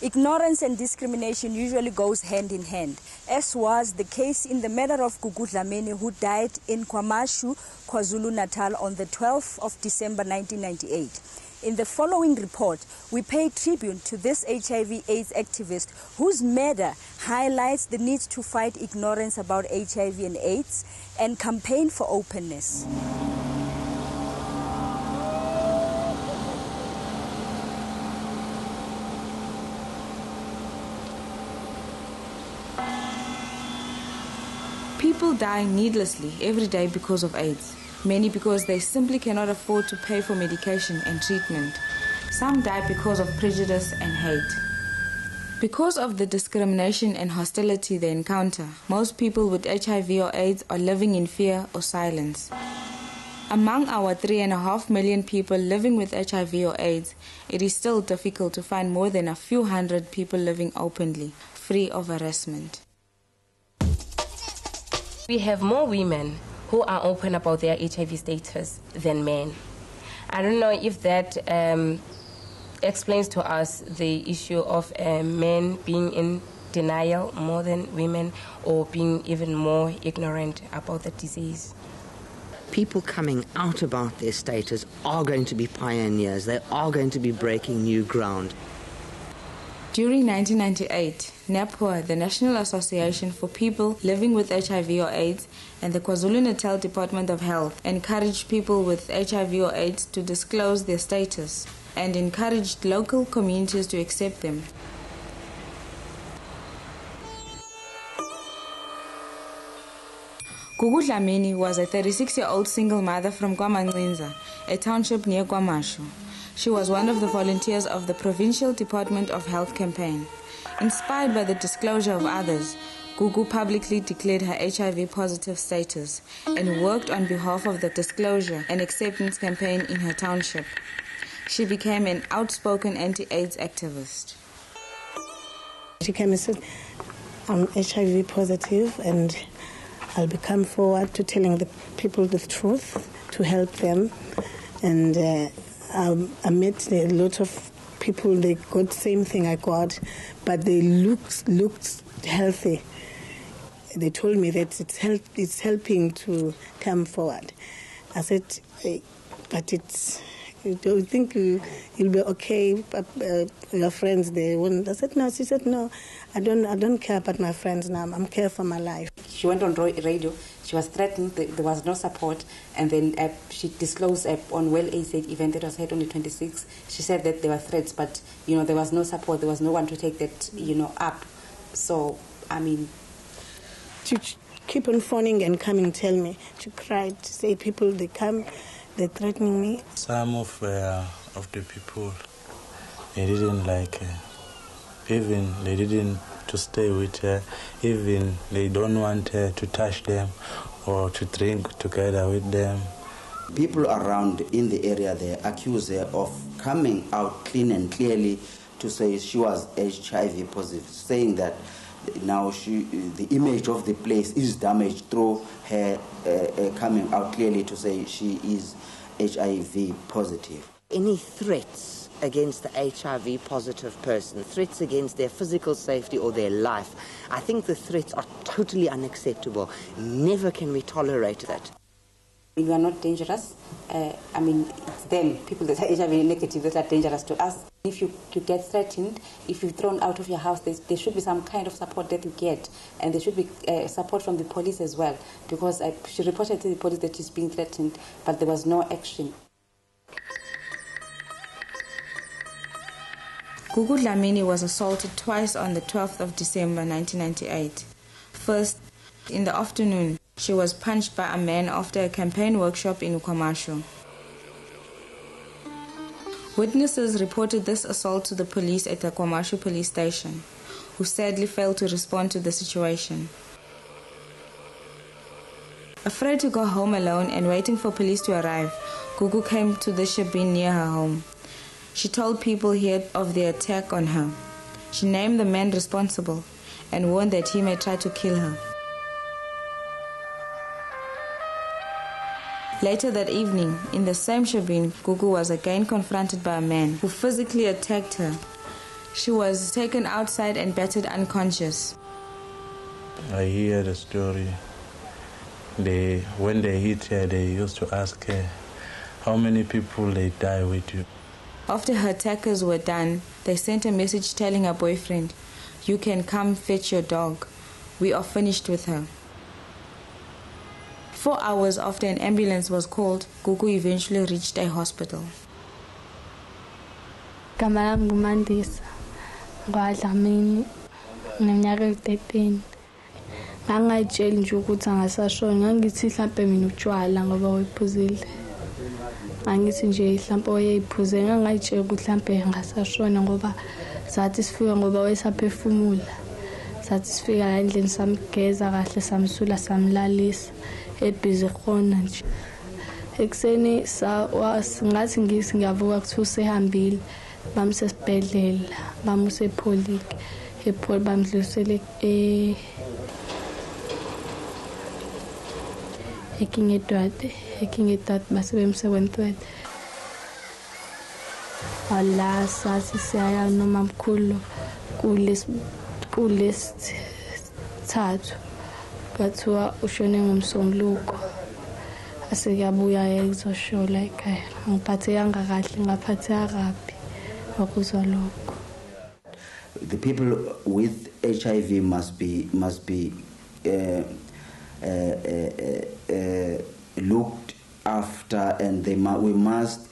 Ignorance and discrimination usually goes hand in hand, as was the case in the matter of Gugu Dlamini, who died in KwaMashu, KwaZulu-Natal on the 12th of December 1998. In the following report, we pay tribute to this HIV/AIDS activist whose murder highlights the need to fight ignorance about HIV and AIDS and campaign for openness. People die needlessly every day because of AIDS. Many because they simply cannot afford to pay for medication and treatment. Some die because of prejudice and hate. Because of the discrimination and hostility they encounter, most people with HIV or AIDS are living in fear or silence. Among our 3.5 million people living with HIV or AIDS, it is still difficult to find more than a few hundred people living openly, free of harassment. We have more women who are open about their HIV status than men. I don't know if that explains to us the issue of men being in denial more than women, or being even more ignorant about the disease. People coming out about their status are going to be pioneers. They are going to be breaking new ground. During 1998, NAPWA, the National Association for People Living with HIV or AIDS, and the KwaZulu-Natal Department of Health encouraged people with HIV or AIDS to disclose their status and encouraged local communities to accept them. Gugu Dlamini was a 36-year-old single mother from KwaMancinza, a township near KwaMashu. She was one of the volunteers of the Provincial Department of Health campaign. Inspired by the disclosure of others, Gugu publicly declared her HIV-positive status and worked on behalf of the disclosure and acceptance campaign in her township. She became an outspoken anti-AIDS activist. She came and said, I'm HIV positive and I'll come forward to telling the people the truth to help them. And I met a lot of people, they got the same thing I got, but they looked healthy. They told me that it's helping to come forward. I said, but do you think you'll be okay? Your friends, they wouldn't. I said, no. She said, no, I don't care about my friends now. I'm care for my life. She went on radio. She was threatened. There was no support. And then she disclosed on Well AIDS event that was held on the 26th. She said that there were threats, but, there was no support. There was no one to take that, up. So, to keep on phoning and come and tell me. She cried to say people, they come, they're threatening me. Some of the people, they didn't like her. Even they didn't to stay with her. Even they don't want her to touch them or to drink together with them. People around in the area, they accuse her of coming out clean and clearly to say she was HIV positive, saying that now the image of the place is damaged through her coming out clearly to say she is HIV positive. Any threats against the HIV positive person, threats against their physical safety or their life, I think the threats are totally unacceptable. Never can we tolerate that. You are not dangerous. It's them, people that are HIV negative, that are dangerous to us. If you get threatened, if you're thrown out of your house, there should be some kind of support that you get. And there should be support from the police as well. Because she reported to the police that she's being threatened, but there was no action. Gugu Dlamini was assaulted twice on the 12th of December 1998. First, in the afternoon, she was punched by a man after a campaign workshop in KwaMashu. Witnesses reported this assault to the police at the KwaMashu police station, who sadly failed to respond to the situation. Afraid to go home alone and waiting for police to arrive, Gugu came to the shebeen near her home. She told people here of the attack on her. She named the man responsible and warned that he may try to kill her. Later that evening, in the same shebeen, Gugu was again confronted by a man who physically attacked her. She was taken outside and battered unconscious. I hear the story. When they hit her, they used to ask her, how many people they die with you? After her attackers were done, they sent a message telling her boyfriend, "You can come fetch your dog. We are finished with her." 4 hours after an ambulance was called, Gugu eventually reached a hospital. Igama lami nguMandisa Dlamini, ngineminyaka ewu-13. Ngangayitsheli nje ukuthi angasashoni, ngangithi mhlampe mina utshwala ngoba wayephuzile. Angithi nje mhlampe wayeyiphuze, ngangayitsheli ukuthi mhlampe angasashona ngoba sathi sifika ngoba wayesaphefumula. Sathi sifika la endlini samgeza kahle, samsula, samlalisa ebhizi khona nje. Ekuseni ngathi ngiyavuka kuthiwa usehambile, bamsesibhedlela, bamusepholiki, epholi bamdlulisele ekingedwade basebemse kwentwede. Ala sathi siyaya noma mkhulu kulesithathu kathiwa ushone ngomsombuluko. Asekuyabuya ekuzoshola ekhaya. Ngiphathekanga kahle, ngaphatheka kabi ngokuzwa lokho. The people with HIV must be looked after, and we must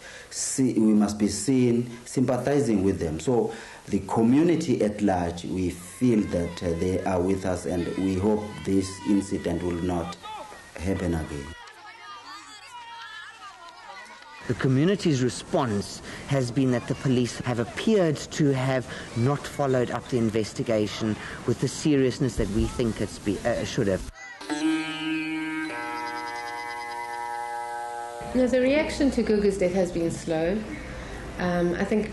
be seen sympathizing with them. So the community at large, we feel that they are with us, and we hope this incident will not happen again. The community's response has been that the police have appeared to have not followed up the investigation with the seriousness that we think it should have. No, the reaction to Gugu's death has been slow. I think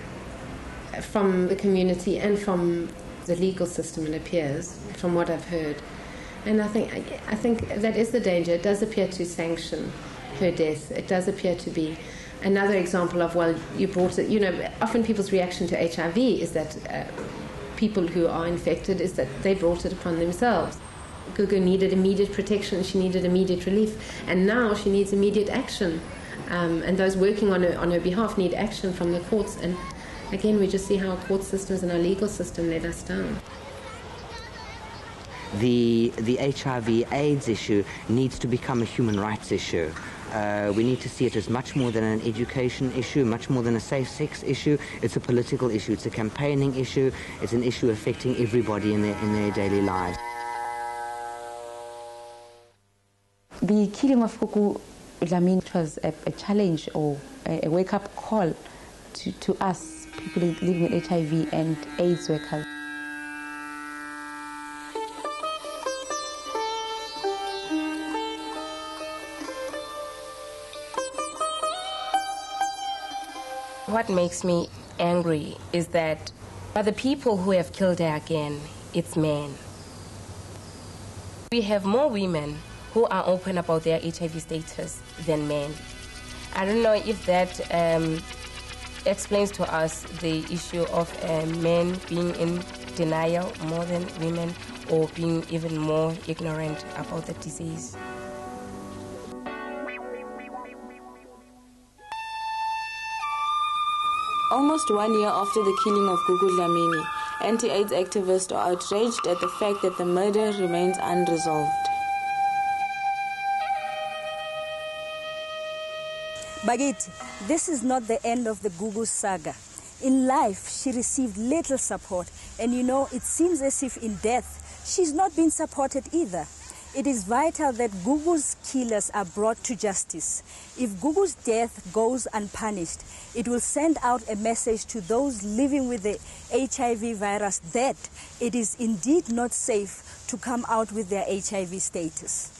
from the community and from the legal system, it appears, from what I've heard. And I think that is the danger. It does appear to sanction her death. It does appear to be another example of, well, you brought it. You know, often people's reaction to HIV is that people who are infected is that they brought it upon themselves. Gugu needed immediate protection, she needed immediate relief, and now she needs immediate action. And those working on her behalf need action from the courts. And again, we just see how our court systems and our legal system let us down. The HIV/AIDS issue needs to become a human rights issue. We need to see it as much more than an education issue, much more than a safe sex issue. It's a political issue, it's a campaigning issue, it's an issue affecting everybody in their daily lives. The killing of Gugu Dlamini was a challenge or a wake-up call to us, people living with HIV and AIDS workers. What makes me angry is that by the people who have killed her again, it's men. We have more women who are open about their HIV status than men. I don't know if that explains to us the issue of men being in denial more than women, or being even more ignorant about the disease. Almost 1 year after the killing of Gugu Dlamini, anti-AIDS activists are outraged at the fact that the murder remains unresolved. Bagit, this is not the end of the Gugu saga. In life, she received little support, and you know, it seems as if in death, she's not been supported either. It is vital that Gugu's killers are brought to justice. If Gugu's death goes unpunished, it will send out a message to those living with the HIV virus that it is indeed not safe to come out with their HIV status.